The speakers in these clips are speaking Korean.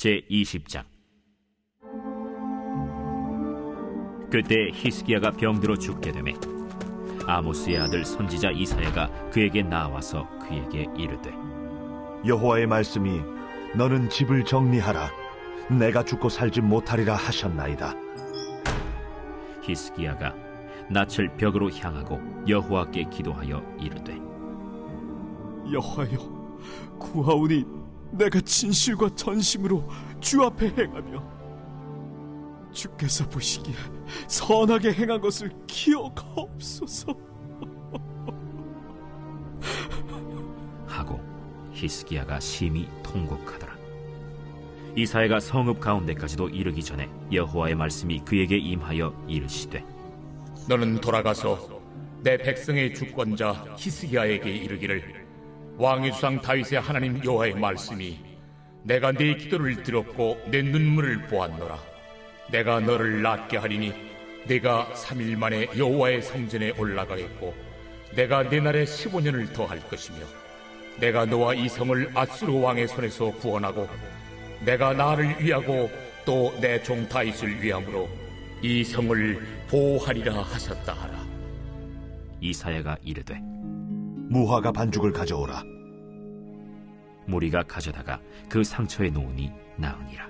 제20장. 그때 히스기야가 병들어 죽게 되매 아모스의 아들 선지자 이사야가 그에게 나와서 그에게 이르되, 여호와의 말씀이 너는 집을 정리하라, 내가 죽고 살지 못하리라 하셨나이다. 히스기야가 낯을 벽으로 향하고 여호와께 기도하여 이르되, 여호와여, 구하오니 내가 진실과 전심으로 주 앞에 행하며 주께서 보시기에 선하게 행한 것을 기억하옵소서 하고 히스기야가 심히 통곡하더라. 이사야가 성읍 가운데까지도 이르기 전에 여호와의 말씀이 그에게 임하여 이르시되, 너는 돌아가서 내 백성의 주권자 히스기야에게 이르기를, 왕의 주상 다윗의 하나님 여호와의 말씀이 내가 네 기도를 들었고 내 눈물을 보았노라. 내가 너를 낫게 하리니 네가 3일 만에 여호와의 성전에 올라가겠고 내가 네 날에 15년을 더할 것이며, 내가 너와 이 성을 아수르 왕의 손에서 구원하고 내가 나를 위하고 또 내 종 다윗을 위함으로 이 성을 보호하리라 하셨다 하라. 이사야가 이르되, 무화과 반죽을 가져오라. 무리가 가져다가 그 상처에 놓으니 나으니라.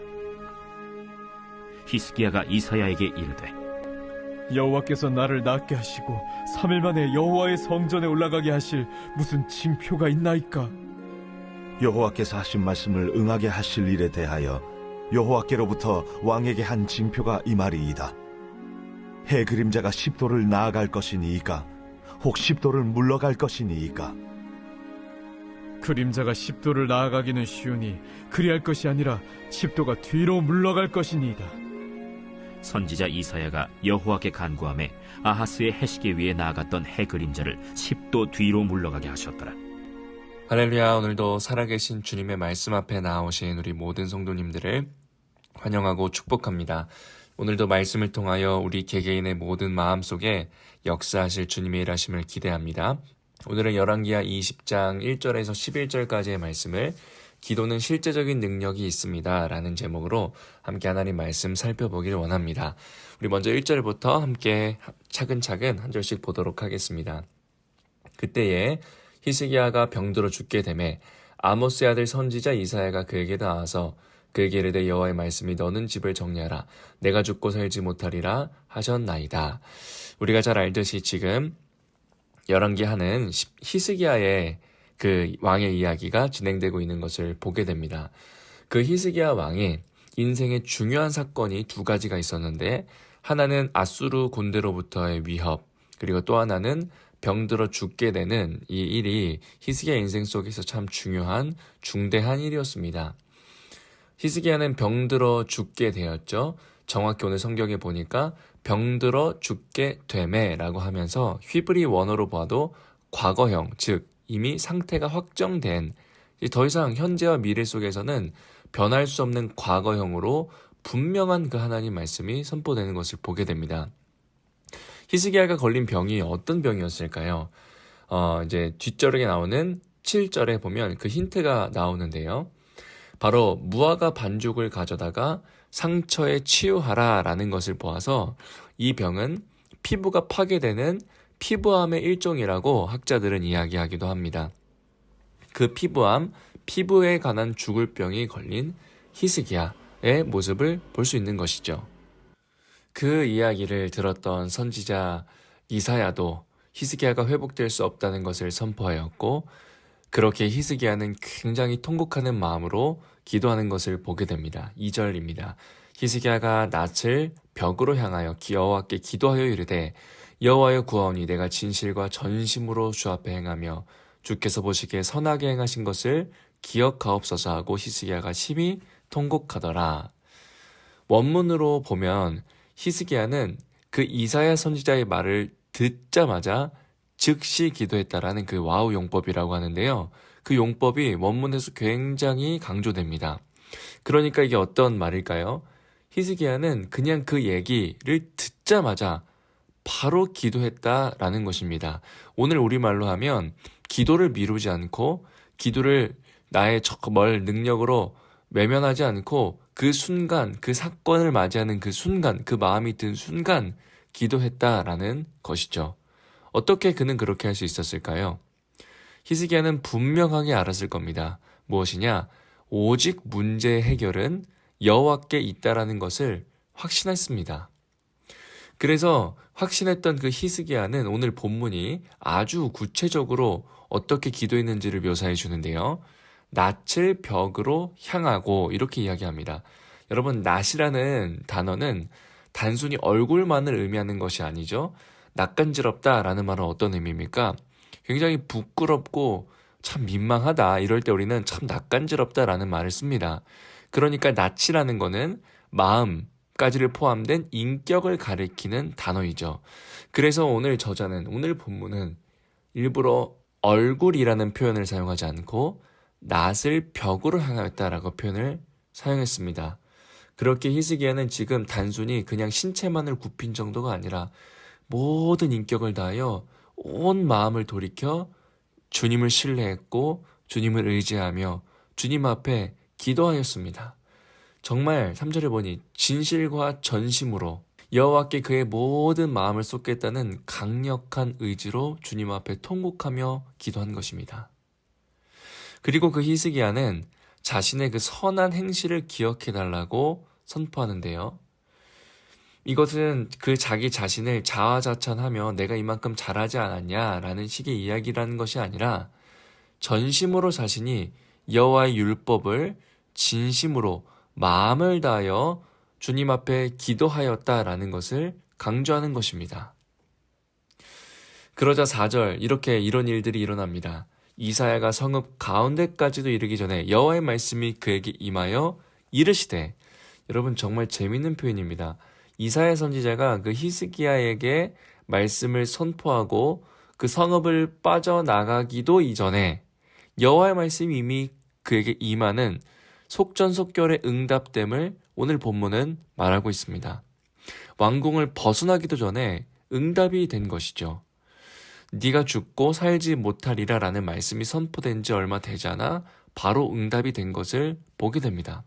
히스기야가 이사야에게 이르되, 여호와께서 나를 낫게 하시고 3일 만에 여호와의 성전에 올라가게 하실 무슨 징표가 있나이까? 여호와께서 하신 말씀을 응하게 하실 일에 대하여 여호와께로부터 왕에게 한 징표가 이 말이이다. 해 그림자가 10도를 나아갈 것이니이까? 혹 10도를 물러갈 것이니이까? 그림자가 10도를 나아가기는 쉬우니 그리할 것이 아니라 10도가 뒤로 물러갈 것이니이다. 선지자 이사야가 여호와께 간구하며 아하스의 해시계 위에 나아갔던 해 그림자를 10도 뒤로 물러가게 하셨더라. 할렐루야. 오늘도 살아계신 주님의 말씀 앞에 나오신 우리 모든 성도님들을 환영하고 축복합니다. 오늘도 말씀을 통하여 우리 개개인의 모든 마음속에 역사하실 주님의 일하심을 기대합니다. 오늘은 열왕기하 20장 1절에서 11절까지의 말씀을 기도는 실제적인 능력이 있습니다 라는 제목으로 함께 하나님 말씀 살펴보기를 원합니다. 우리 먼저 1절부터 함께 차근차근 한 절씩 보도록 하겠습니다. 그때에 히스기야가 병들어 죽게 되매 아모스의 아들 선지자 이사야가 그에게 나와서 그에게 이르되, 여호와의 말씀이 너는 집을 정리하라, 내가 죽고 살지 못하리라 하셨나이다. 우리가 잘 알듯이 지금 열왕기하는 히스기야의 그 왕의 이야기가 진행되고 있는 것을 보게 됩니다. 그 히스기야 왕이 인생의 중요한 사건이 두 가지가 있었는데, 하나는 아수르 군대로부터의 위협, 그리고 또 하나는 병들어 죽게 되는 이 일이 히스기야 인생 속에서 참 중요한 중대한 일이었습니다. 히스기야는 병들어 죽게 되었죠. 정확히 오늘 성경에 보니까 병들어 죽게 되매라고 하면서 히브리 원어로 봐도 과거형, 즉 이미 상태가 확정된, 더 이상 현재와 미래 속에서는 변할 수 없는 과거형으로 분명한 그 하나님 말씀이 선포되는 것을 보게 됩니다. 히스기야가 걸린 병이 어떤 병이었을까요? 이제 뒷절에 나오는 7절에 보면 그 힌트가 나오는데요. 바로 무화과 반죽을 가져다가 상처에 치유하라라는 것을 보아서 이 병은 피부가 파괴되는 피부암의 일종이라고 학자들은 이야기하기도 합니다. 그 피부암, 피부에 관한 죽을 병이 걸린 히스기야의 모습을 볼 수 있는 것이죠. 그 이야기를 들었던 선지자 이사야도 히스기야가 회복될 수 없다는 것을 선포하였고, 그렇게 히스기야는 굉장히 통곡하는 마음으로 기도하는 것을 보게 됩니다. 2절입니다. 히스기야가 낯을 벽으로 향하여 여호와께 기도하여 이르되, 여호와여 구하오니 내가 진실과 전심으로 주 앞에 행하며 주께서 보시기에 선하게 행하신 것을 기억하옵소서 하고 히스기야가 심히 통곡하더라. 원문으로 보면 히스기야는 그 이사야 선지자의 말을 듣자마자 즉시 기도했다라는 그 와우 용법이라고 하는데요. 그 용법이 원문에서 굉장히 강조됩니다. 그러니까 이게 어떤 말일까요? 히스기야는 그냥 그 얘기를 듣자마자 바로 기도했다라는 것입니다. 오늘 우리말로 하면 기도를 미루지 않고 기도를 나의 능력으로 외면하지 않고 그 순간, 그 사건을 맞이하는 그 순간, 그 마음이 든 순간 기도했다라는 것이죠. 어떻게 그는 그렇게 할 수 있었을까요? 히스기야는 분명하게 알았을 겁니다. 무엇이냐? 오직 문제의 해결은 여호와께 있다라는 것을 확신했습니다. 그래서 확신했던 그 히스기야는 오늘 본문이 아주 구체적으로 어떻게 기도했는지를 묘사해 주는데요. 낯을 벽으로 향하고 이렇게 이야기합니다. 여러분, 낯이라는 단어는 단순히 얼굴만을 의미하는 것이 아니죠. 낯간지럽다라는 말은 어떤 의미입니까? 굉장히 부끄럽고 참 민망하다. 이럴 때 우리는 참 낯간지럽다라는 말을 씁니다. 그러니까 낯이라는 거는 마음까지를 포함된 인격을 가리키는 단어이죠. 그래서 오늘 저자는, 오늘 본문은 일부러 얼굴이라는 표현을 사용하지 않고 낯을 벽으로 향하였다라고 표현을 사용했습니다. 그렇게 히스기야는 지금 단순히 그냥 신체만을 굽힌 정도가 아니라 모든 인격을 다하여 온 마음을 돌이켜 주님을 신뢰했고 주님을 의지하며 주님 앞에 기도하였습니다. 정말 3절에 보니 진실과 전심으로 여호와께 그의 모든 마음을 쏟겠다는 강력한 의지로 주님 앞에 통곡하며 기도한 것입니다. 그리고 그 히스기야는 자신의 그 선한 행실을 기억해달라고 선포하는데요. 이것은 그 자기 자신을 자화자찬하며 내가 이만큼 잘하지 않았냐라는 식의 이야기라는 것이 아니라 전심으로 자신이 여호와의 율법을 진심으로 마음을 다하여 주님 앞에 기도하였다라는 것을 강조하는 것입니다. 그러자 4절 이런 일들이 일어납니다. 이사야가 성읍 가운데까지도 이르기 전에 여호와의 말씀이 그에게 임하여 이르시되, 여러분 정말 재밌는 표현입니다. 이사야 선지자가 그 히스기야에게 말씀을 선포하고 그 성읍을 빠져나가기도 이전에 여호와의 말씀이 이미 그에게 임하는 속전속결의 응답됨을 오늘 본문은 말하고 있습니다. 왕궁을 벗어나기도 전에 응답이 된 것이죠. 네가 죽고 살지 못하리라 라는 말씀이 선포된 지 얼마 되지 않아 바로 응답이 된 것을 보게 됩니다.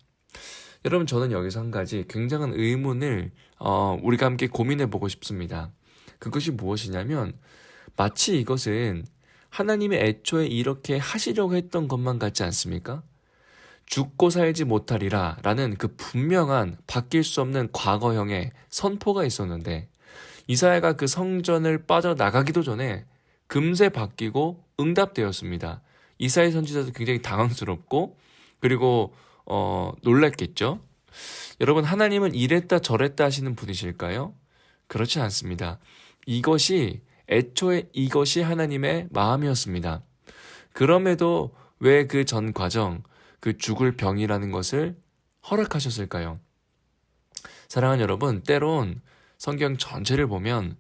여러분, 저는 여기서 한 가지 굉장한 의문을 우리가 함께 고민해 보고 싶습니다. 그것이 무엇이냐면 마치 이것은 하나님이 애초에 이렇게 하시려고 했던 것만 같지 않습니까? 죽고 살지 못하리라 라는 그 분명한 바뀔 수 없는 과거형의 선포가 있었는데 이사야가 그 성전을 빠져나가기도 전에 금세 바뀌고 응답되었습니다. 이사야 선지자도 굉장히 당황스럽고 그리고 놀랐겠죠. 여러분, 하나님은 이랬다 저랬다 하시는 분이실까요? 그렇지 않습니다. 애초에 이것이 하나님의 마음이었습니다. 그럼에도 왜 그 전 과정, 그 죽을 병이라는 것을 허락하셨을까요? 사랑하는 여러분, 때론 성경 전체를 보면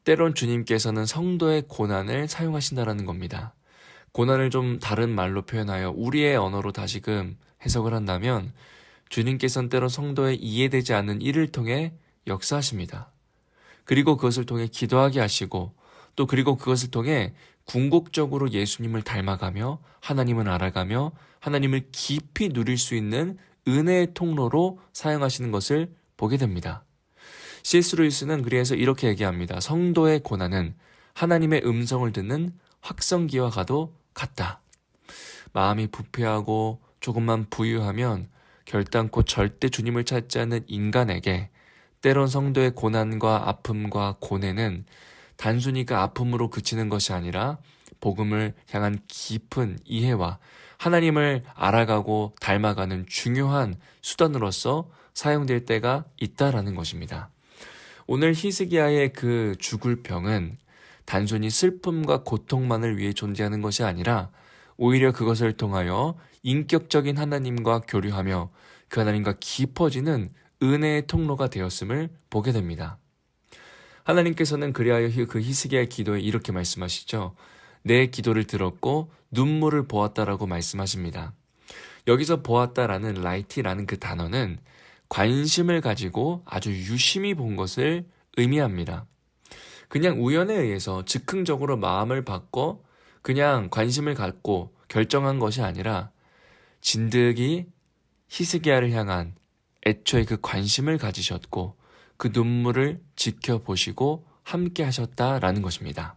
때론 주님께서는 성도의 고난을 사용하신다라는 겁니다. 고난을 좀 다른 말로 표현하여 우리의 언어로 다시금 해석을 한다면 주님께서는 때론 성도의 이해되지 않는 일을 통해 역사하십니다. 그리고 그것을 통해 기도하게 하시고 또 그리고 그것을 통해 궁극적으로 예수님을 닮아가며 하나님을 알아가며 하나님을 깊이 누릴 수 있는 은혜의 통로로 사용하시는 것을 보게 됩니다. C.S. 루이스는 그래서 이렇게 얘기합니다. 성도의 고난은 하나님의 음성을 듣는 확성기와 같다. 마음이 부패하고 조금만 부유하면 결단코 절대 주님을 찾지 않는 인간에게 때론 성도의 고난과 아픔과 고뇌는 단순히 그 아픔으로 그치는 것이 아니라 복음을 향한 깊은 이해와 하나님을 알아가고 닮아가는 중요한 수단으로서 사용될 때가 있다라는 것입니다. 오늘 히스기야의 그 죽을 병은 단순히 슬픔과 고통만을 위해 존재하는 것이 아니라 오히려 그것을 통하여 인격적인 하나님과 교류하며 그 하나님과 깊어지는 은혜의 통로가 되었음을 보게 됩니다. 하나님께서는 그리하여 그 히스기야의 기도에 이렇게 말씀하시죠. 내 기도를 들었고 눈물을 보았다라고 말씀하십니다. 여기서 보았다라는 라이티라는 그 단어는 관심을 가지고 아주 유심히 본 것을 의미합니다. 그냥 우연에 의해서 즉흥적으로 마음을 바꿔 그냥 관심을 갖고 결정한 것이 아니라 진득이 히스기야를 향한 애초에 그 관심을 가지셨고 그 눈물을 지켜보시고 함께 하셨다라는 것입니다.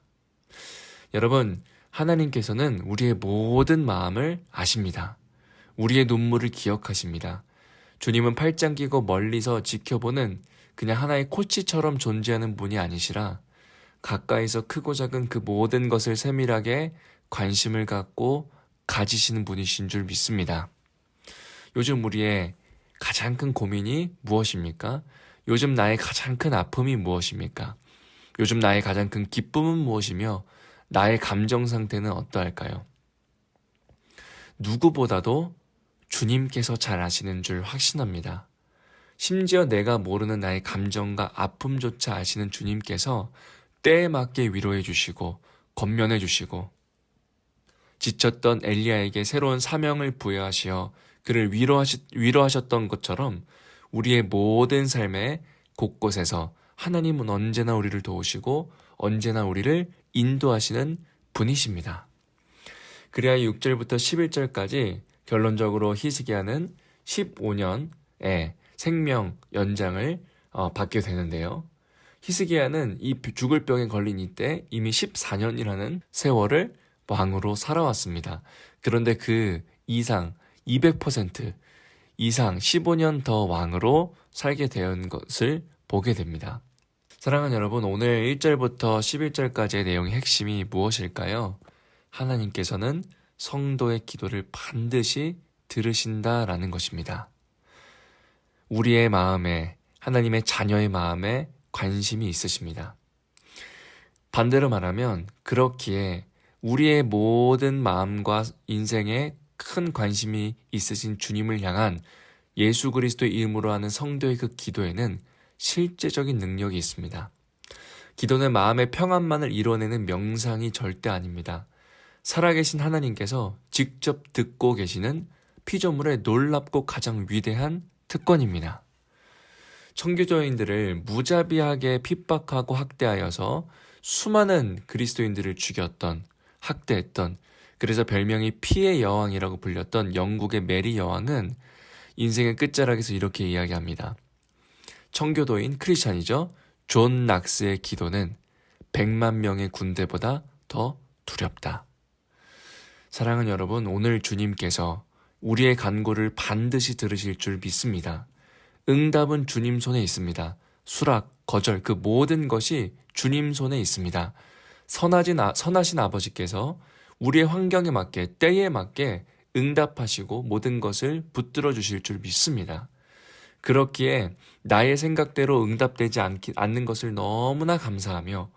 여러분, 하나님께서는 우리의 모든 마음을 아십니다. 우리의 눈물을 기억하십니다. 주님은 팔짱 끼고 멀리서 지켜보는 그냥 하나의 코치처럼 존재하는 분이 아니시라 가까이서 크고 작은 그 모든 것을 세밀하게 관심을 갖고 가지시는 분이신 줄 믿습니다. 요즘 우리의 가장 큰 고민이 무엇입니까? 요즘 나의 가장 큰 아픔이 무엇입니까? 요즘 나의 가장 큰 기쁨은 무엇이며 나의 감정 상태는 어떠할까요? 누구보다도 주님께서 잘 아시는 줄 확신합니다. 심지어 내가 모르는 나의 감정과 아픔조차 아시는 주님께서 때에 맞게 위로해 주시고 권면해 주시고 지쳤던 엘리야에게 새로운 사명을 부여하시어 그를 위로하셨던 것처럼 우리의 모든 삶의 곳곳에서 하나님은 언제나 우리를 도우시고 언제나 우리를 인도하시는 분이십니다. 그래야 6절부터 11절까지 결론적으로 히스기야는 15년의 생명 연장을 받게 되는데요. 히스기야는 이 죽을 병에 걸린 이때 이미 14년이라는 세월을 왕으로 살아왔습니다. 그런데 그 이상 200% 이상 15년 더 왕으로 살게 된 것을 보게 됩니다. 사랑하는 여러분, 오늘 1절부터 11절까지의 내용의 핵심이 무엇일까요? 하나님께서는 성도의 기도를 반드시 들으신다라는 것입니다. 우리의 마음에, 하나님의 자녀의 마음에 관심이 있으십니다. 반대로 말하면 그렇기에 우리의 모든 마음과 인생에 큰 관심이 있으신 주님을 향한 예수 그리스도의 이름으로 하는 성도의 그 기도에는 실제적인 능력이 있습니다. 기도는 마음의 평안만을 이뤄내는 명상이 절대 아닙니다. 살아계신 하나님께서 직접 듣고 계시는 피조물의 놀랍고 가장 위대한 특권입니다. 청교도인들을 무자비하게 핍박하고 학대하여서 수많은 그리스도인들을 죽였던, 학대했던, 그래서 별명이 피의 여왕이라고 불렸던 영국의 메리 여왕은 인생의 끝자락에서 이렇게 이야기합니다. 청교도인 크리스찬이죠. 존 낙스의 기도는 100만 명의 군대보다 더 두렵다. 사랑하는 여러분, 오늘 주님께서 우리의 간구를 반드시 들으실 줄 믿습니다. 응답은 주님 손에 있습니다. 수락, 거절, 그 모든 것이 주님 손에 있습니다. 선하신 아버지께서 우리의 환경에 맞게, 때에 맞게 응답하시고 모든 것을 붙들어 주실 줄 믿습니다. 그렇기에 나의 생각대로 응답되지 않는 것을 너무나 감사하며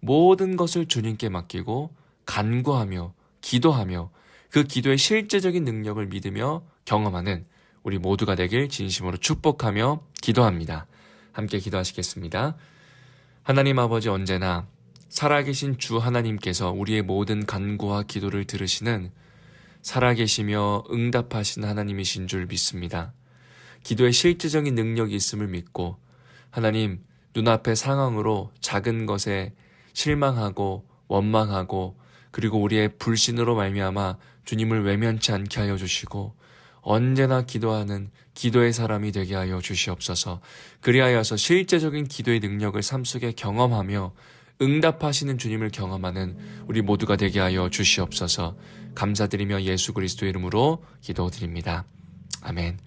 모든 것을 주님께 맡기고 간구하며 기도하며 그 기도의 실제적인 능력을 믿으며 경험하는 우리 모두가 되길 진심으로 축복하며 기도합니다. 함께 기도하시겠습니다. 하나님 아버지, 언제나 살아계신 주 하나님께서 우리의 모든 간구와 기도를 들으시는 살아계시며 응답하신 하나님이신 줄 믿습니다. 기도에 실제적인 능력이 있음을 믿고 하나님, 눈앞의 상황으로 작은 것에 실망하고 원망하고 그리고 우리의 불신으로 말미암아 주님을 외면치 않게 하여 주시고 언제나 기도하는 기도의 사람이 되게 하여 주시옵소서. 그리하여서 실제적인 기도의 능력을 삶 속에 경험하며 응답하시는 주님을 경험하는 우리 모두가 되게 하여 주시옵소서. 감사드리며 예수 그리스도의 이름으로 기도드립니다. 아멘.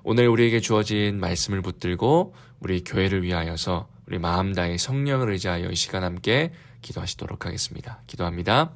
오늘 우리에게 주어진 말씀을 붙들고 우리 교회를 위하여서 우리 마음 다해 성령을 의지하여 이 시간 함께 기도하시도록 하겠습니다. 기도합니다.